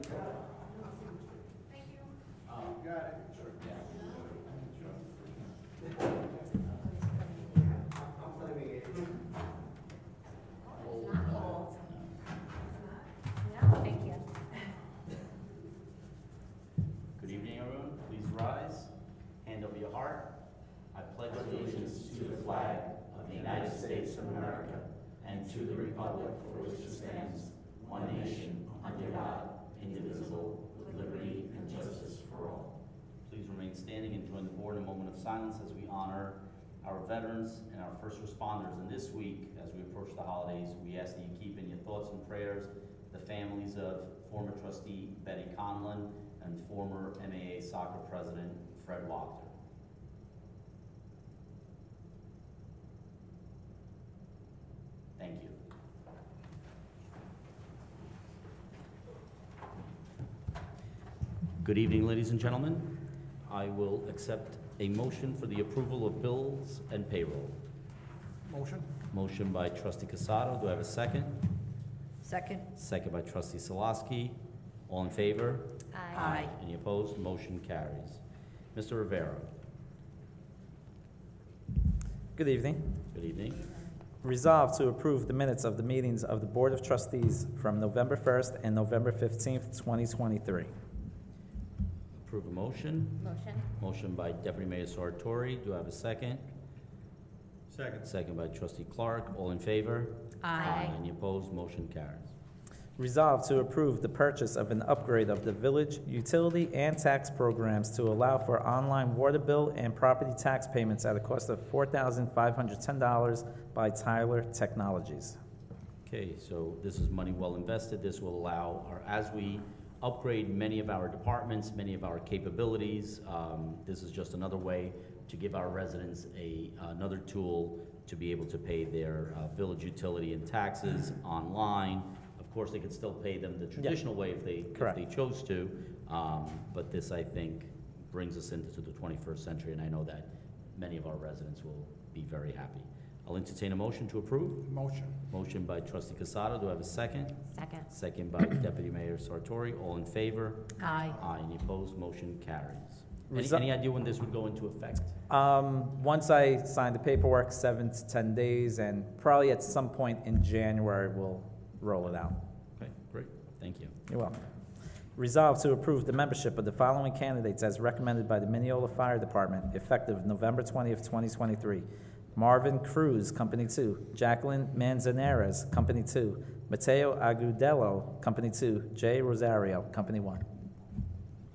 Thank you. Good evening, everyone. Please rise. Hand over your heart. I pledge allegiance to the flag of the United States of America and to the republic for which it stands, one nation, under God, indivisible, with liberty and justice for all. Please remain standing and join the board in a moment of silence as we honor our veterans and our first responders. And this week, as we approach the holidays, we ask that you keep in your thoughts and prayers the families of former trustee Betty Conlon and former MAA soccer president Fred Wachter. Thank you. Good evening, ladies and gentlemen. I will accept a motion for the approval of bills and payroll. Motion? Motion by trustee Casado. Do I have a second? Second. Second by trustee Salaski. All in favor? Aye. Any opposed? Motion carries. Mr. Rivera. Good evening. Good evening. Resolved to approve the minutes of the meetings of the Board of Trustees from November 1st and November 15th, 2023. Approve a motion. Motion. Motion by Deputy Mayor Sartori. Do I have a second? Second. Second by trustee Clark. All in favor? Aye. Any opposed? Motion carries. Resolved to approve the purchase of an upgrade of the village utility and tax programs to allow for online water bill and property tax payments at a cost of $4,510 by Tyler Technologies. Okay, so this is money well invested. This will allow as we upgrade many of our departments, many of our capabilities, this is just another way to give our residents another tool to be able to pay their village utility and taxes online. Of course, they could still pay them the traditional way if they chose to, but this, I think, brings us into the 21st century, and I know that many of our residents will be very happy. I'll entertain a motion to approve. Motion. Motion by trustee Casado. Do I have a second? Second. Second by Deputy Mayor Sartori. All in favor? Aye. Aye. Any opposed? Motion carries. Resol- Any idea when this would go into effect? Once I sign the paperwork, 7 to 10 days, and probably at some point in January, we'll roll it out. Okay, great. Thank you. You're welcome. Resolved to approve the membership of the following candidates as recommended by the Mineola Fire Department, effective November 20th, 2023. Marvin Cruz, Company 2. Jacqueline Manzanares, Company 2. Mateo Agudelo, Company 2. Jay Rosario, Company 1.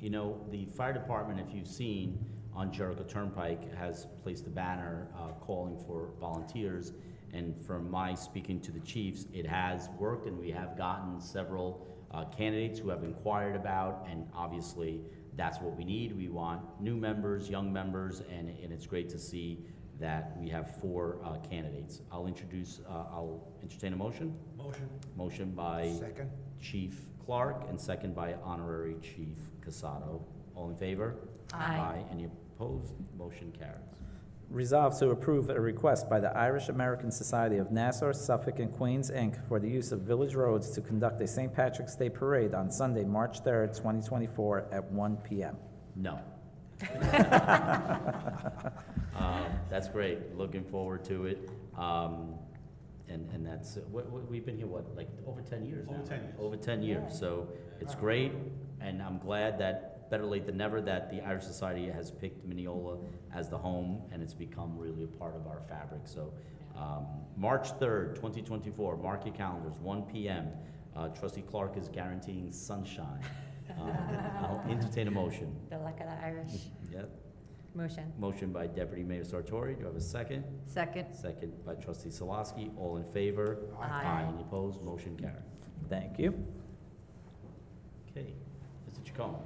You know, the fire department, if you've seen on Jericho Turnpike, has placed a banner calling for volunteers. And from my speaking to the chiefs, it has worked, and we have gotten several candidates who have inquired about, and obviously that's what we need. We want new members, young members, and it's great to see that we have 4 candidates. I'll entertain a motion. Motion. Motion by Second. Chief Clark and second by Honorary Chief Casado. All in favor? Aye. Any opposed? Motion carries. Resolved to approve a request by the Irish American Society of Nassau, Suffolk, and Queens, Inc. for the use of village roads to conduct a St. Patrick's Day Parade on Sunday, March 3rd, 2024 at 1 p.m. No. That's great. Looking forward to it. And that's, we've been here, like over 10 years now? Over 10 years. Over 10 years. So it's great, and I'm glad that, better late than never, that the Irish Society has picked Mineola as the home, and it's become really a part of our fabric. So March 3rd, 2024, mark your calendars, 1 p.m. Trustee Clark is guaranteeing sunshine. I'll entertain a motion. The luck of the Irish. Yep. Motion. Motion by Deputy Mayor Sartori. Do I have a second? Second. Second by trustee Salaski. All in favor? Aye. Any opposed? Motion carries. Thank you. Okay. Mr. Chacon.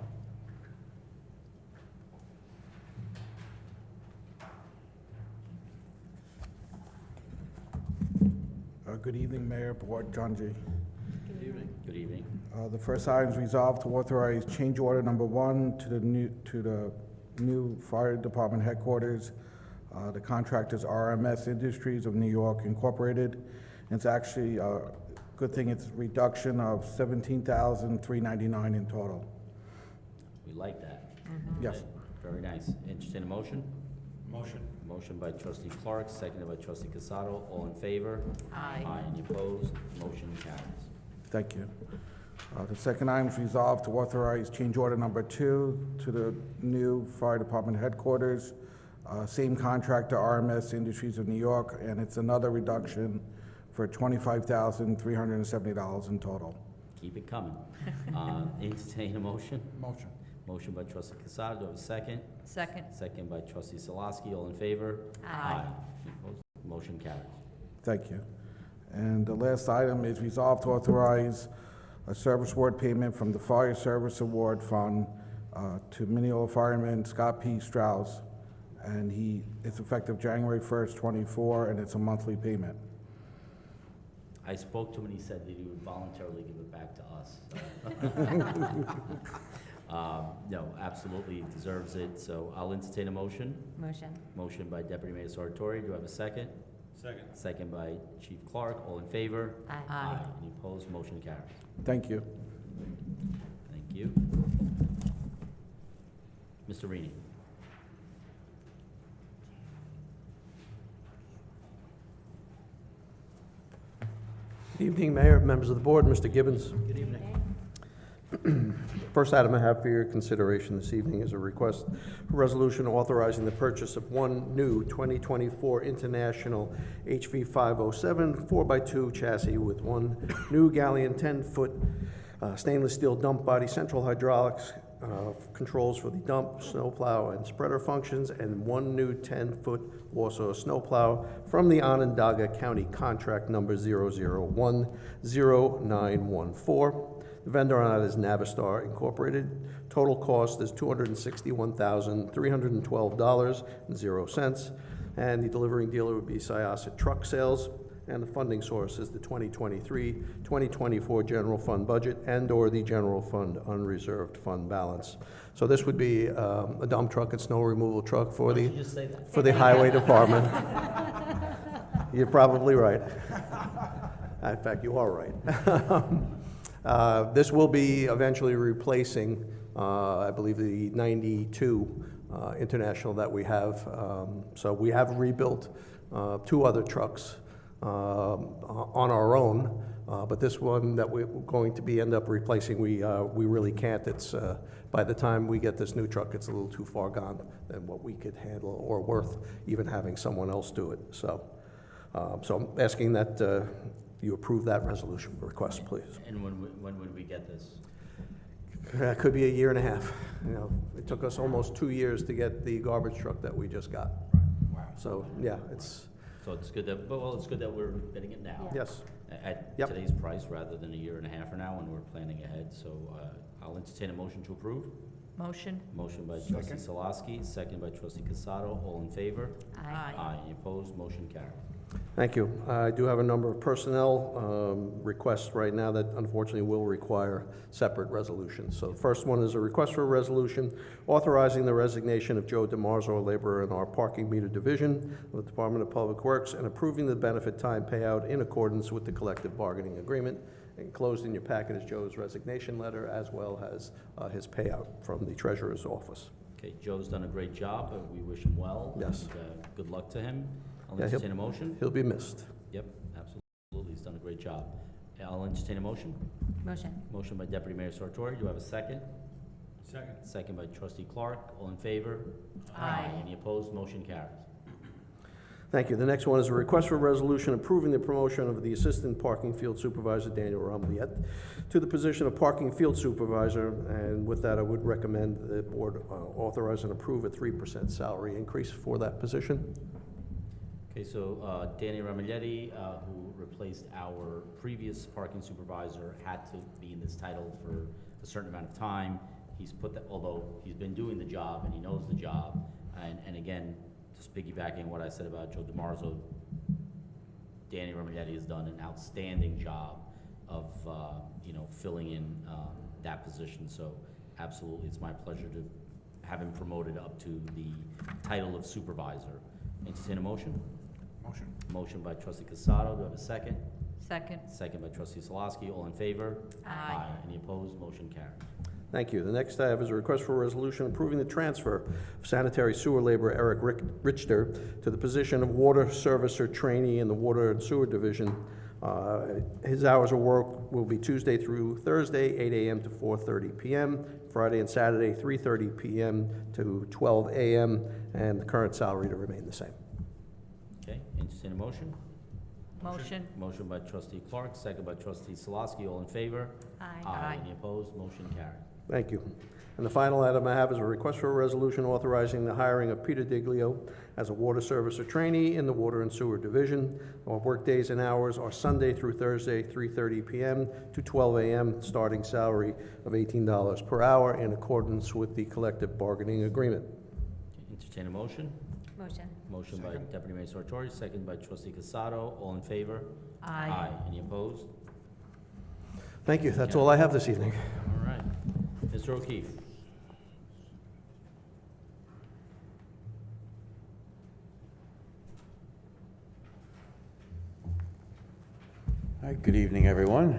Good evening, Mayor, Board, John G. Good evening. Good evening. The first item is resolved to authorize change order number 1 to the new fire department headquarters. The contract is RMS Industries of New York Incorporated. It's actually Good thing it's a reduction of $17,399 in total. We like that. Yes. Okay, very nice. Entertain a motion? Motion. Motion by trustee Clark, seconded by trustee Casado. All in favor? Aye. Any opposed? Motion carries. Thank you. The second item is resolved to authorize change order number 2 to the new fire department headquarters. Same contractor, RMS Industries of New York, and it's another reduction for $25,370 in total. Keep it coming. Entertain a motion? Motion. Motion by trustee Casado. Do I have a second? Second. Second by trustee Salaski. All in favor? Aye. Any opposed? Motion carries. Thank you. And the last item is resolved to authorize a service award payment from the Fire Service Award Fund to Mineola Fireman Scott P. Strauss, and it's effective January 1st, 24, and it's a monthly payment. I spoke to him and he said that he would voluntarily give it back to us. No, absolutely, he deserves it, so I'll entertain a motion. Motion. Motion by Deputy Mayor Sartori, do I have a second? Second. Second by Chief Clark, all in favor? Aye. Any opposed? Motion carries. Thank you. Thank you. Mr. Reedy. Good evening, Mayor, members of the board, Mr. Gibbons. Good evening. First item I have for your consideration this evening is a request for resolution authorizing the purchase of one new 2024 International HV 507 4x2 chassis with one new Galleon 10-foot stainless steel dump body, central hydraulics, controls for the dump, snowplow, and spreader functions, and one new 10-foot Warsaw snowplow from the Onondaga County contract number 0010914. The vendor on that is Navistar Incorporated. Total cost is $261,312.00, and the delivering dealer would be Syosset Truck Sales, and the funding source is the 2023-2024 general fund budget and/or the general fund unreserved fund balance. So this would be a dump truck and snow removal truck for Why the don't you just say that? for the highway department. You're probably right. In fact, you are right. This will be eventually replacing, I believe, the 92 International that we have. So we have rebuilt 2 other trucks on our own, but this one that we're going to be end up replacing, we really can't. It's by the time we get this new truck, it's a little too far gone than what we could handle or worth even having someone else do it. So, so I'm asking that you approve that resolution request, please. And when would we get this? Could be a year and a half. You know, it took us almost 2 years to get the garbage truck that we just got. Wow. So, yeah, it's, So it's good that, well, it's good that we're getting it now. yes. At Yep. today's price, rather than a year and a half from now, when we're planning ahead. So I'll entertain a motion to approve. Motion. Motion by trustee Salaski, second by trustee Casado. All in favor? Aye. Any opposed? Motion carries. Thank you. I do have a number of personnel requests right now that unfortunately will require separate resolutions. So the first one is a request for a resolution authorizing the resignation of Joe DeMarzo, a laborer in our parking meter division of the Department of Public Works, and approving the benefit time payout in accordance with the collective bargaining agreement. Enclosed in your packet is Joe's resignation letter, as well as his payout from the treasurer's office. Okay, Joe's done a great job, and we wish him well. Yes. And, good luck to him. I'll Yeah, entertain a motion. He'll be missed. Yep, absolutely. He's done a great job. I'll entertain a motion. Motion. Motion by Deputy Mayor Sartori. Do I have a second? Second. Second by trustee Clark. All in favor? Aye. Any opposed? Motion carries. Thank you. The next one is a request for a resolution approving the promotion of the Assistant Parking Field Supervisor, Daniel Ramliet, to the position of Parking Field Supervisor, and with that, I would recommend the board authorize and approve a 3% salary increase for that position. Okay, so Danny Ramiglietti, who replaced our previous parking supervisor, had to be in this title for a certain amount of time. He's put that, although he's been doing the job and he knows the job, and again, just piggybacking what I said about Joe DeMarzo, Danny Ramiglietti has done an outstanding job of filling in that position. So absolutely, it's my pleasure to have him promoted up to the title of supervisor. Entertain a motion. Motion. Motion by trustee Casado. Do I have a second? Second. Second by trustee Solosky. All in favor? Aye. Any opposed? Motion carries. Thank you. The next I have is a request for a resolution approving the transfer of sanitary sewer laborer Eric Richter to the position of water servicer trainee in the Water and Sewer Division. His hours of work will be Tuesday through Thursday, 8 a.m. to 4:30 p.m., Friday and Saturday, 3:30 p.m. to 12 a.m., and the current salary to remain the same. Okay, entertain a motion. Motion. Motion by trustee Clark, second by trustee Solosky. All in favor? Aye. Any opposed? Motion carries. Thank you. And the final item I have is a request for a resolution authorizing the hiring of Peter Diglio as a water servicer trainee in the Water and Sewer Division. Our work days and hours are Sunday through Thursday, 3:30 p.m. to 12 a.m., starting salary of $18 per hour in accordance with the collective bargaining agreement. Okay, entertain a motion. Motion. Motion by Deputy Mayor Sartori, second by trustee Casado. All in favor? Aye. Any opposed? Thank you. That's all I have this evening. All right. Mr. O'Keefe. Hi, good evening, everyone.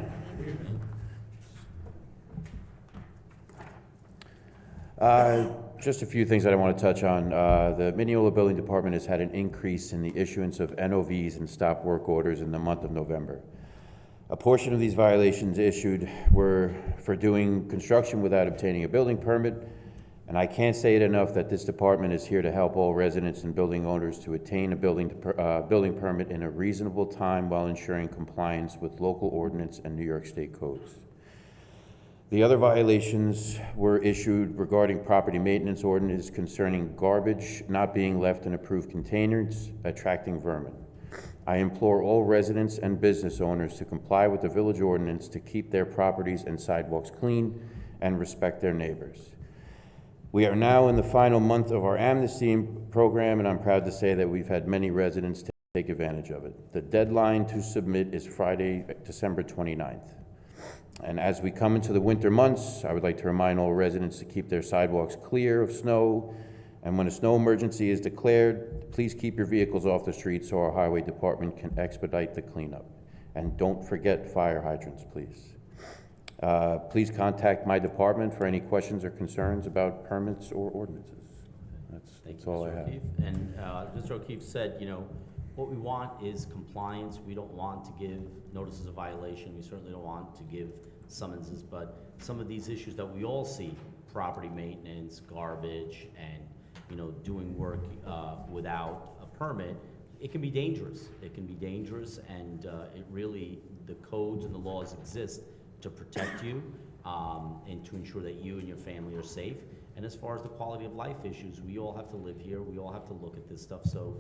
Just a few things that I want to touch on. The Mineola Building Department has had an increase in the issuance of NOVs and stop work orders in the month of November. A portion of these violations issued were for doing construction without obtaining a building permit, and I can't say it enough that this department is here to help all residents and building owners to attain a building permit in a reasonable time while ensuring compliance with local ordinance and New York State codes. The other violations were issued regarding property maintenance ordinances concerning garbage not being left in approved containers, attracting vermin. I implore all residents and business owners to comply with the village ordinance to keep their properties and sidewalks clean and respect their neighbors. We are now in the final month of our amnesty program, and I'm proud to say that we've had many residents take advantage of it. The deadline to submit is Friday, December 29th. And as we come into the winter months, I would like to remind all residents to keep their sidewalks clear of snow, and when a snow emergency is declared, please keep your vehicles off the street so our highway department can expedite the cleanup. And don't forget fire hydrants, please. Please contact my department for any questions or concerns about permits or ordinances. Thank That's you, all I Mr. have. O'Keefe. And Mr. O'Keefe said, you know, what we want is compliance. We don't want to give notices of violation. We certainly don't want to give summonses, but some of these issues that we all see, property maintenance, garbage, and, you know, doing work without a permit, it can be dangerous. It can be dangerous, and it really, the codes and the laws exist to protect you and to ensure that you and your family are safe. And as far as the quality of life issues, we all have to live here. We all have to look at this stuff. So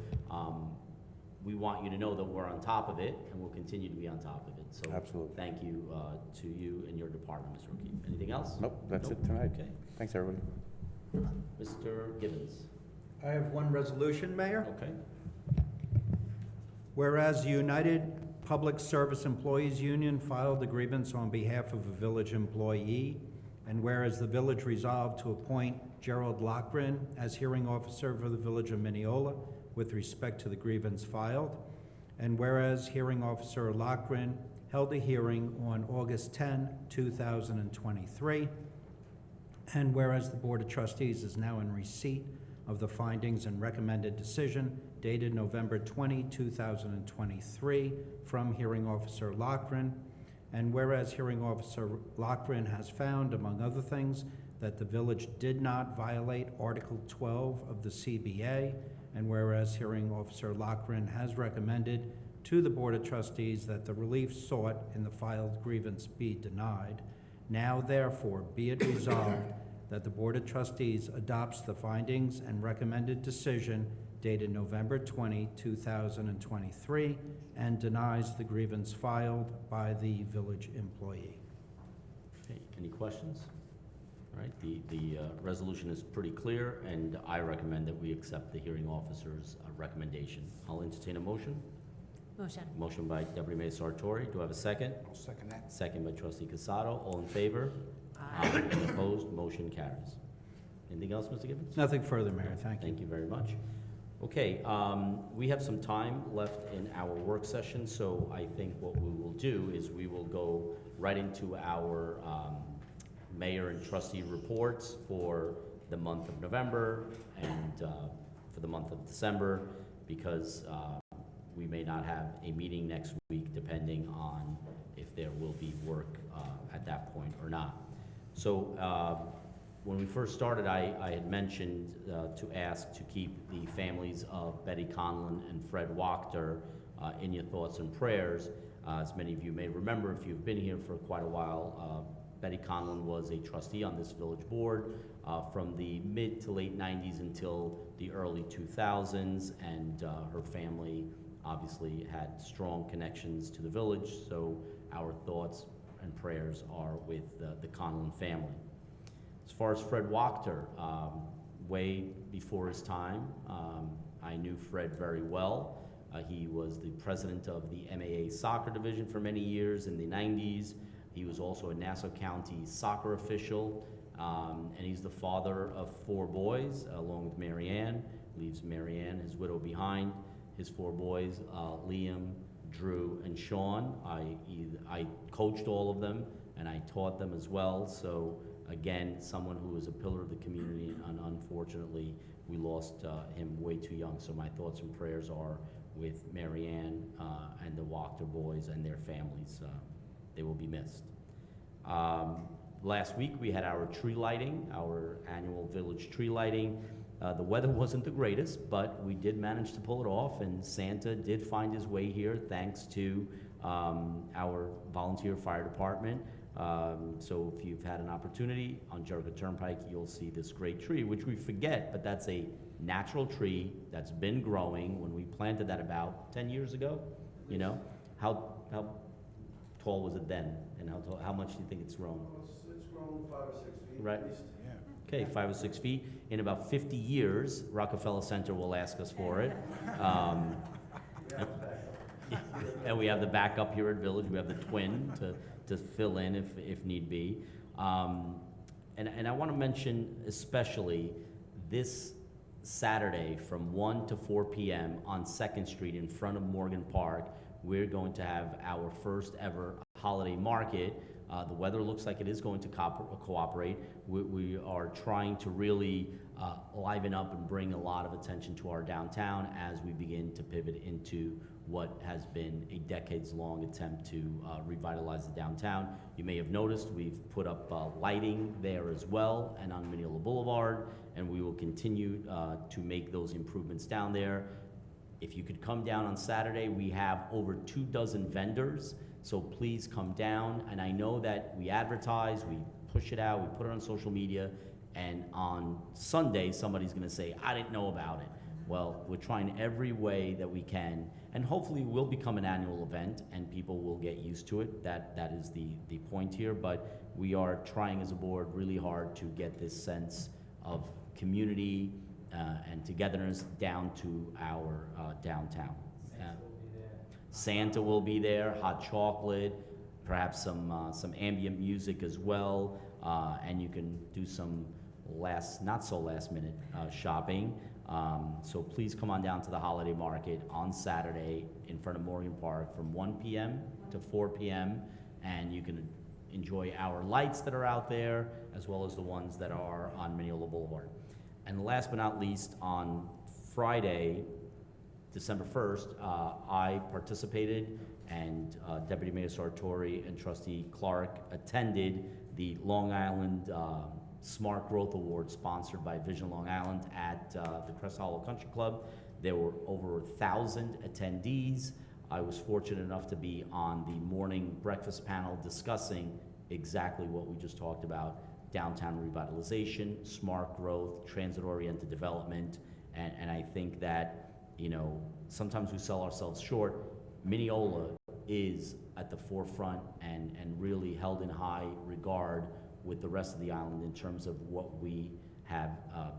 we want you to know that we're on top of it, and we'll continue to be on top of it. So Absolutely. thank you to you and your department, Mr. O'Keefe. Anything else? Nope, that's Nope. it tonight. Okay. Thanks, everybody. Mr. Gibbons. I have one resolution, Mayor. Okay. Whereas the United Public Service Employees Union filed a grievance on behalf of a village employee, and whereas the village resolved to appoint Gerald Lochran as hearing officer for the village of Mineola with respect to the grievance filed, and whereas hearing officer Lochran held a hearing on August 10, 2023, and whereas the Board of Trustees is now in receipt of the findings and recommended decision dated November 20, 2023 from hearing officer Lochran, and whereas hearing officer Lochran has found, among other things, that the village did not violate Article 12 of the CBA, and whereas hearing officer Lochran has recommended to the Board of Trustees that the relief sought in the filed grievance be denied, now therefore be it resolved that the Board of Trustees adopts the findings and recommended decision dated November 20, 2023, and denies the grievance filed by the village employee. Okay. Any questions? All right. The resolution is pretty clear, and I recommend that we accept the hearing officer's recommendation. I'll entertain a motion. Motion. Motion by Deputy Mayor Sartori. Do I have a second? I'll second that. Second by trustee Casado. All in favor? Aye. Any opposed? Motion carries. Anything else, Mr. Gibbons? Nothing further, Mayor, thank you. Thank you very much. Okay, we have some time left in our work session, so I think what we will do is we will go right into our mayor and trustee reports for the month of November and for the month of December, because we may not have a meeting next week depending on if there will be work at that point or not. So when we first started, I had mentioned to ask to keep the families of Betty Conlon and Fred Wachter in your thoughts and prayers. As many of you may remember, if you've been here for quite a while, Betty Conlon was a trustee on this village board from the mid to late 90s until the early 2000s, and her family obviously had strong connections to the village, so our thoughts and prayers are with the Conlon family. As far as Fred Wachter, way before his time, I knew Fred very well. He was the president of the MAA soccer division for many years in the 90s. He was also a Nassau County soccer official, and he's the father of 4 boys, along with Mary Ann. Leaves Mary Ann, his widow, behind. His 4 boys, Liam, Drew, and Sean. I coached all of them, and I taught them as well, so again, someone who was a pillar of the community, and unfortunately, we lost him way too young. So my thoughts and prayers are with Mary Ann and the Wachter boys and their families. They will be missed. Last week, we had our tree lighting, our annual village tree lighting. The weather wasn't the greatest, but we did manage to pull it off, and Santa did find his way here thanks to our volunteer fire department. So if you've had an opportunity on Jericho Turnpike, you'll see this great tree, which we forget, but that's a natural tree that's been growing. When we planted that about 10 years ago, you know, how tall was it then, and how much do you think it's grown? It's grown 5 or 6 feet Right. at least. Okay, 5 or 6 feet. In about 50 years, Rockefeller Center will ask us for it. And we have the backup here at Village. We have the twin to fill in if need be. And I want to mention especially this Saturday from 1 to 4 p.m. on 2nd Street in front of Morgan Park, we're going to have our first ever holiday market. The weather looks like it is going to cooperate. We are trying to really liven up and bring a lot of attention to our downtown as we begin to pivot into what has been a decades-long attempt to revitalize the downtown. You may have noticed we've put up lighting there as well and on Mineola Boulevard, and we will continue to make those improvements down there. If you could come down on Saturday, we have over 24 vendors, so please come down. And I know that we advertise, we push it out, we put it on social media, and on Sunday, somebody's gonna say, I didn't know about it. Well, we're trying every way that we can, and hopefully it will become an annual event and people will get used to it. That is the point here, but we are trying as a board really hard to get this sense of community and togetherness down to our downtown. Santa will be there, hot chocolate, perhaps some ambient music as well, and you can do some not so last minute shopping. So please come on down to the holiday market on Saturday in front of Morgan Park from 1 p.m. to 4 p.m. and you can enjoy our lights that are out there as well as the ones that are on Mineola Boulevard. And last but not least, on Friday, December 1st, I participated and Deputy Mayor Sartori and Trustee Clark attended the Long Island Smart Growth Award sponsored by Vision Long Island at the Crest Hollow Country Club. There were over 1,000 attendees. I was fortunate enough to be on the morning breakfast panel discussing exactly what we just talked about: downtown revitalization, smart growth, transit-oriented development, and I think that, you know, sometimes we sell ourselves short. Mineola is at the forefront and really held in high regard with the rest of the island in terms of what we have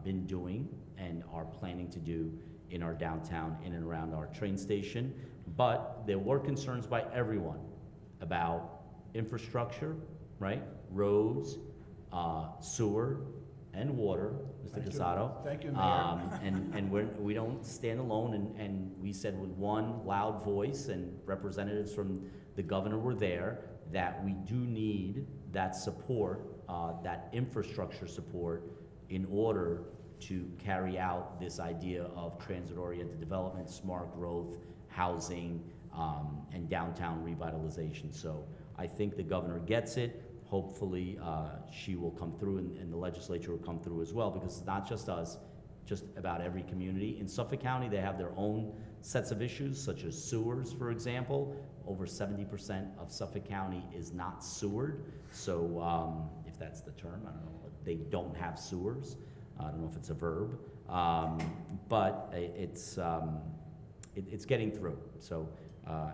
been doing and are planning to do in our downtown, in and around our train station. But there were concerns by everyone about infrastructure, right? Roads, sewer, and water, Mr. Casado. Thank you, Mayor. And we don't stand alone, and we said with one loud voice, and representatives from the governor were there, that we do need that support, that infrastructure support, in order to carry out this idea of transit-oriented development, smart growth, housing, and downtown revitalization. So I think the governor gets it. Hopefully, she will come through, and the legislature will come through as well, because it's not just us, just about every community. In Suffolk County, they have their own sets of issues, such as sewers, for example. Over 70% of Suffolk County is not sewered. So if that's the term, I don't know, they don't have sewers. I don't know if it's a verb, but it's getting through. So,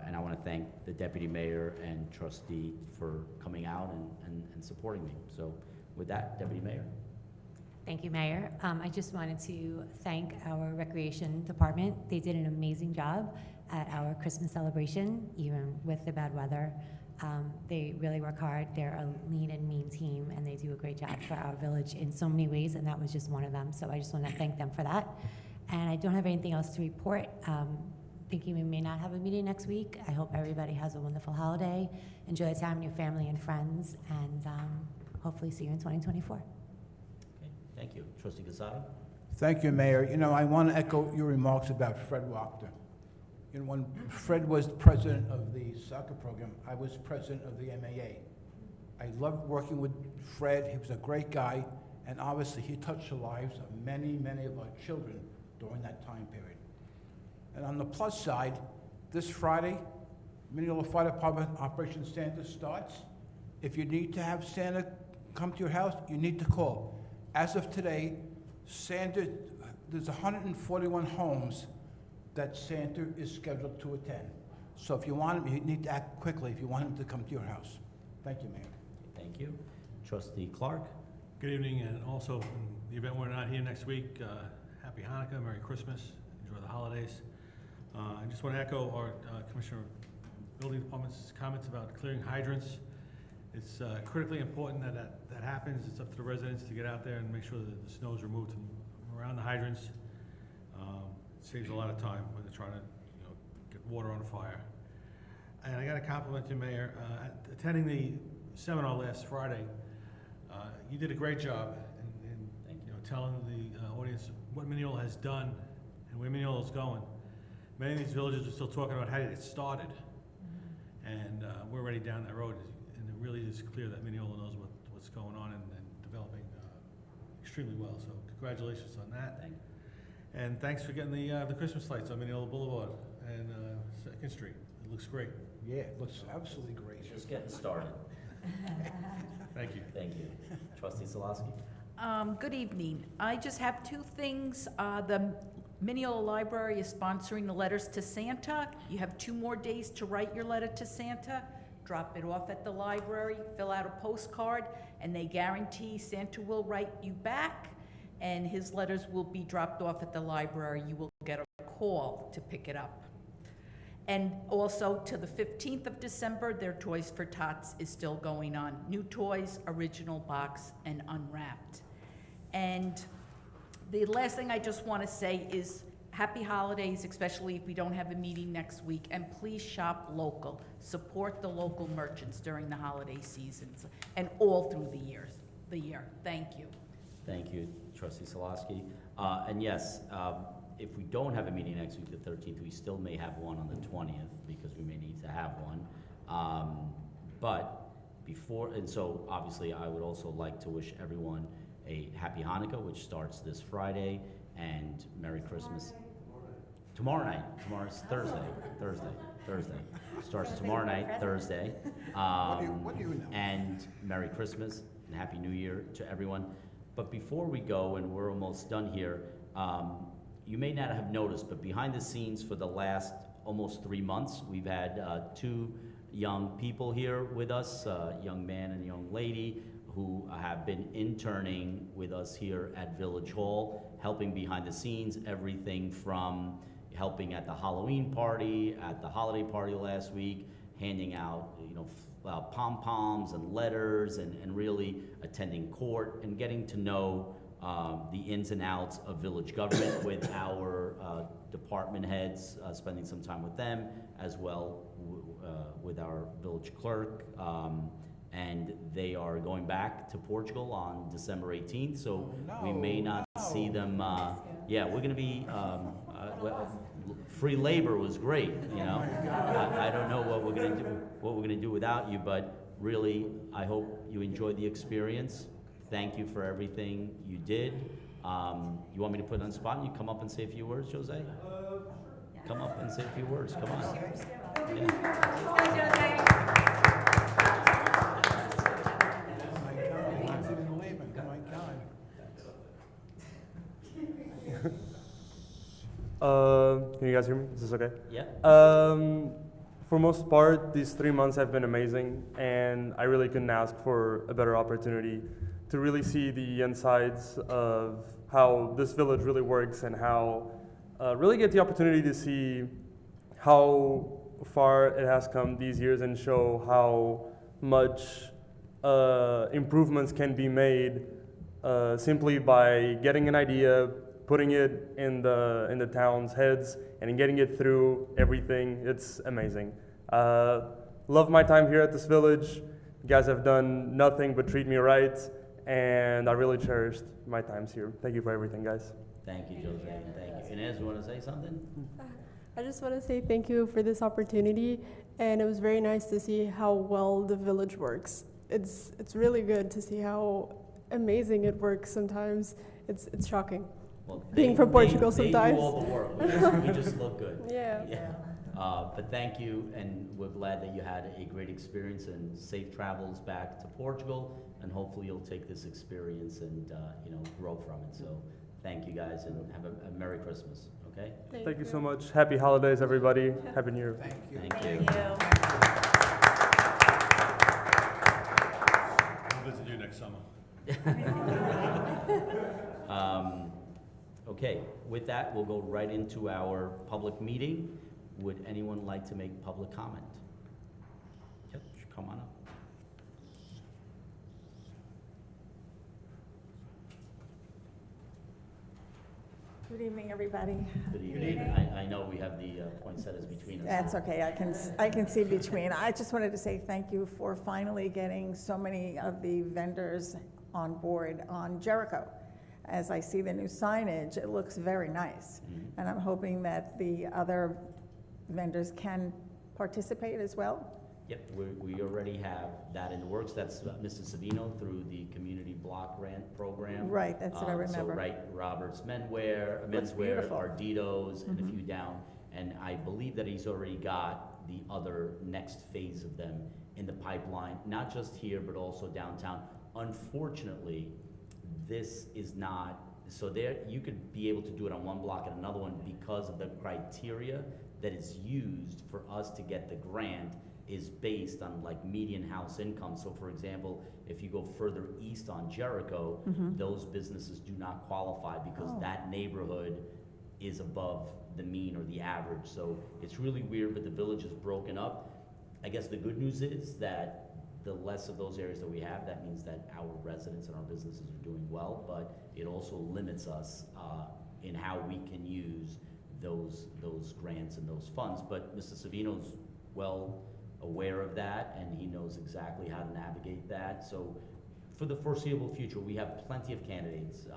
and I want to thank the deputy mayor and trustee for coming out and supporting me. So with that, deputy mayor. Thank you, Mayor. I just wanted to thank our recreation department. They did an amazing job at our Christmas celebration, even with the bad weather. They really work hard. They're a lean and mean team, and they do a great job for our village in so many ways, and that was just one of them. So I just want to thank them for that. And I don't have anything else to report. Thinking we may not have a meeting next week. I hope everybody has a wonderful holiday. Enjoy the time with your family and friends, and hopefully see you in 2024. Okay, thank you. Trustee Casado? Thank you, Mayor. You know, I want to echo your remarks about Fred Wachter. You know, when Fred was president of the soccer program, I was president of the MAA. I loved working with Fred. He was a great guy, and obviously he touched the lives of many, many of our children during that time period. And on the plus side, this Friday, Mineola Fire Department Operation Santa starts. If you need to have Santa come to your house, you need to call. As of today, Santa, there's 141 homes that Santa is scheduled to attend. So if you want him, you need to act quickly if you want him to come to your house. Thank you, Mayor. Thank you. Trustee Clark? Good evening, and also, in the event we're not here next week, Happy Hanukkah, Merry Christmas, enjoy the holidays. I just want to echo our Commissioner Building Department's comments about clearing hydrants. It's critically important that happens. It's up to the residents to get out there and make sure that the snow is removed from around the hydrants. It saves a lot of time when they're trying to, get water on fire. And I got to compliment you, Mayor. Attending the seminar last Friday, you did a great job in telling the audience what Mineola has done and where Mineola is going. Many of these villages are still talking about how it started, and we're already down that road, and it really is clear that Mineola knows what's going on and developing extremely well. So congratulations on that. Thank you. And thanks for getting the Christmas lights on Mineola Boulevard and 2nd Street. It looks great. Yeah, it looks absolutely great. Just getting started. Thank you. Thank you. Trustee Salaski? Good evening. I just have two things. The Mineola Library is sponsoring the Letters to Santa. You have 2 more days to write your letter to Santa. Drop it off at the library, fill out a postcard, and they guarantee Santa will write you back, and his letters will be dropped off at the library. You will get a call to pick it up. And also, to the 15th of December, their Toys for Tots is still going on. New toys, original box, and unwrapped. And the last thing I just want to say is happy holidays, especially if we don't have a meeting next week, and please shop local. Support the local merchants during the holiday seasons and all through the year. Thank you. Thank you, Trustee Salaski. And yes, if we don't have a meeting next week, the 13th, we still may have one on the 20th, because we may need to have one. But before, and so obviously I would also like to wish everyone a happy Hanukkah, which starts this Friday, and Merry Christmas. Tomorrow night. Tomorrow's Thursday. Starts tomorrow night, Thursday. What do you know? And Merry Christmas and Happy New Year to everyone. But before we go, and we're almost done here, you may not have noticed, but behind the scenes for the last almost 3 months, we've had 2 young people here with us, a young man and a young lady, who have been interning with us here at Village Hall, helping behind the scenes, everything from helping at the Halloween party, at the holiday party last week, handing out, pom-poms and letters, and really attending court and getting to know the ins and outs of village government with our department heads, spending some time with them, as well with our village clerk. And they are going back to Portugal on December 18th, so we may not see them. Yeah, we're gonna be, free labor was great, you know? I don't know what we're gonna do without you, but really, I hope you enjoyed the experience. Thank you for everything you did. You want me to put it on the spot and you come up and say a few words, Jose? Come up and say a few words, come on. Yeah. Can you guys hear me? Is this okay? Yeah. For most part, these 3 months have been amazing, and I really couldn't ask for a better opportunity to really see the insides of how this village really works and how really get the opportunity to see how far it has come these years and show how much improvements can be made simply by getting an idea, putting it in the town's heads, and getting it through everything. It's amazing. Love my time here at this village. You guys have done nothing but treat me right, and I really cherished my times here. Thank you for everything, guys. Thank you, Jose, and thank you. Inez, you want to say something? I just want to say thank you for this opportunity, and it was very nice to see how well the village works. It's really good to see how amazing it works sometimes. It's shocking. Well, Being from Portugal they sometimes. do all the work. We just look good. Yeah. But thank you, and we're glad that you had a great experience and safe travels back to Portugal. And hopefully you'll take this experience and grow from it. So thank you guys, and have a Merry Christmas. Okay. Thank you so much. Happy holidays, everybody. Happy New Year. Thank you. Thank you. We'll visit you next summer. Okay, with that, we'll go right into our public meeting. Would anyone like to make public comment? Yep, come on up. Good evening, everybody. Good evening. I know we have the poinsettias between us. That's okay, I can see between. I just wanted to say thank you for finally getting so many of the vendors on board on Jericho. As I see the new signage, it looks very nice. Mhm. And I'm hoping that the other vendors can participate as well. Yep, we already have that in the works. That's Mr. Savino through the Community Block Grant Program. Right, that's what I remember. So, right, Robert's Menswear, beautiful. Arditos, and a Mhm. few down. And I believe that he's already got the other next phase of them in the pipeline, not just here, but also downtown. Unfortunately, this is not, so there, you could be able to do it on one block and another one because of the criteria that is used for us to get the grant is based on like median house income. So for example, if you go further east on Jericho, those businesses do not qualify because that neighborhood is above the mean or the average. So it's really weird, but the village is broken up. I guess the good news is that the less of those areas that we have, that means that our residents and our businesses are doing well, but it also limits us in how we can use those grants and those funds. But Mr. Savino's well aware of that, and he knows exactly how to navigate that. So for the foreseeable future, we have plenty of candidates.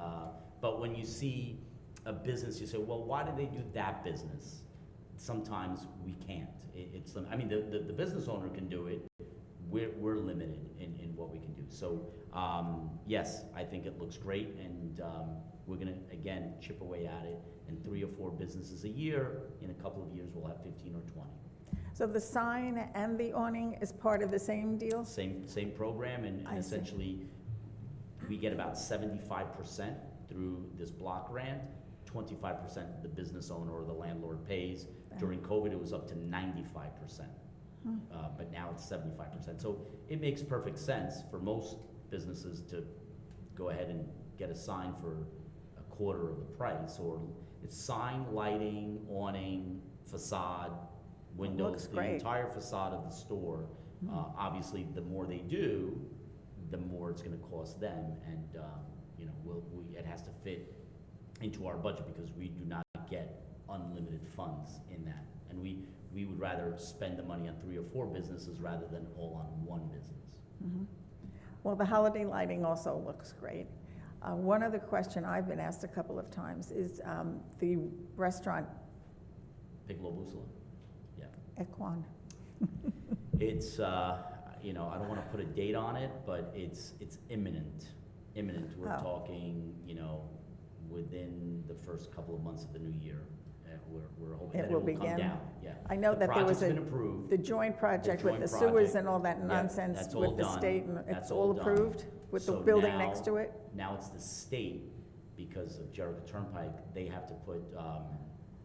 But when you see a business, you say, well, why did they do that business? Sometimes we can't. I mean, the business owner can do it. We're limited in what we can do. So yes, I think it looks great, and we're gonna, again, chip away at it. And 3 or 4 businesses a year, in a couple of years, we'll have 15 or 20. So the sign and the awning is part of the same deal? Same program, and I see. essentially, we get about 75% through this block grant, 25% the business owner or the landlord pays. During COVID, it was up to 95%. But now it's 75%. So it makes perfect sense for most businesses to go ahead and get a sign for a quarter of the price, or it's sign, lighting, awning, facade, windows, Looks the great. entire facade of the store. Obviously, the more they do, the more it's gonna cost them, and you know, it has to fit into our budget because we do not get unlimited funds in that. And we would rather spend the money on 3 or 4 businesses rather than all on one business. Mhm. Well, the holiday lighting also looks great. One other question I've been asked a couple of times is the restaurant Piccolo Bussola, yeah. Equan. It's, you know, I don't want to put a date on it, but it's imminent. We're Oh. talking, you know, within the first couple of months of the new year. We're hoping It that it will will come begin? down, yeah. I know The that there was project's been approved. the joint project with joint the sewers project, and all that yeah, nonsense that's all with the done. state, and That's it's all all done. approved with the So building now- next to it? Now it's the state, because of Jericho Turnpike, they have to put,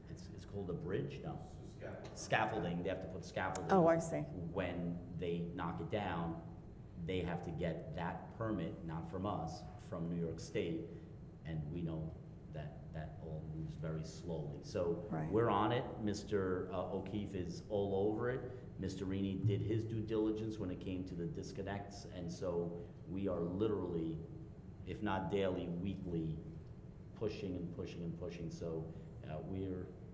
it's called a bridge, no? Scaffolding, they have to put scaffolding. Oh, I see. When they knock it down, they have to get that permit, not from us, from New York State, and we know that all moves very slowly. So Right. we're on it. Mr. O'Keefe is all over it. Mr. Rini did his due diligence when it came to the disconnects, and so we are literally, if not daily, weekly, pushing and pushing and pushing. So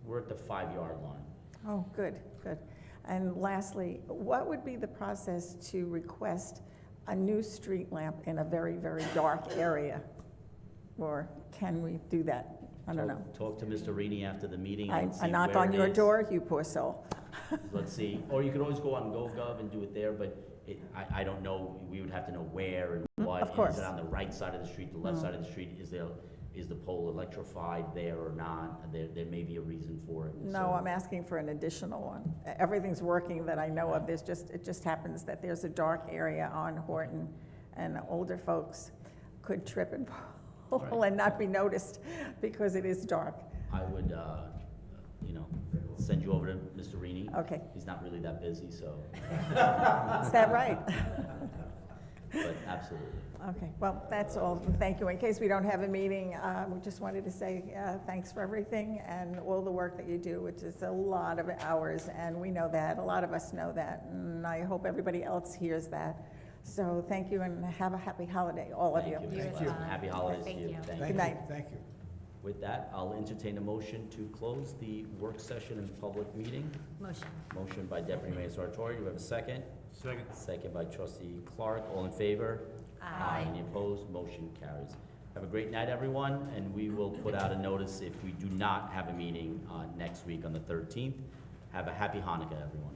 we're at the 5-yard line. Oh, good, good. And lastly, what would be the process to request a new street lamp in a very, very dark area? Or can we do that? I don't know. Talk to Mr. Rini after the meeting I and see knock where on it your is. door, you poor soul. Let's see, or you could always go on GovGov and do it there, but I don't know, we would have to know where and what. Of course. Is it on the right side of the street, the left side of the street? Is the pole electrified there or not? There may be a reason for it. No, So- I'm asking for an additional one. Everything's working that I know of. It just happens that there's a dark area on Horton, and older folks could trip and fall Right. and not be noticed because it is dark. I would, you know, send you over to Mr. Rini. Okay. He's not really that busy, so, Is that right? but absolutely. Okay, well, that's all. Thank you. In case we don't have a meeting, we just wanted to say thanks for everything and all the work that you do, which is a lot of hours, and we know that. A lot of us know that, and I hope everybody else hears that. So thank you, and have a happy holiday, all of you. Thank you. You Ms. as Clark. well. Happy holidays to Thank you. you. Thank Good you. night. Thank you. With that, I'll entertain a motion to close the work session and public meeting. Motion. Motion by Deputy Mayor Sartori. Do we have a second? Second. Second by Trustee Clark. All in favor? Aye. Any opposed? Motion carries. Have a great night, everyone, and we will put out a notice if we do not have a meeting next week on the 13th. Have a happy Hanukkah, everyone.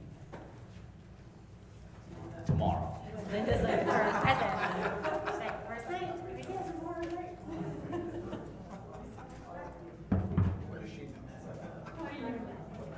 Tomorrow. Linda's like, present.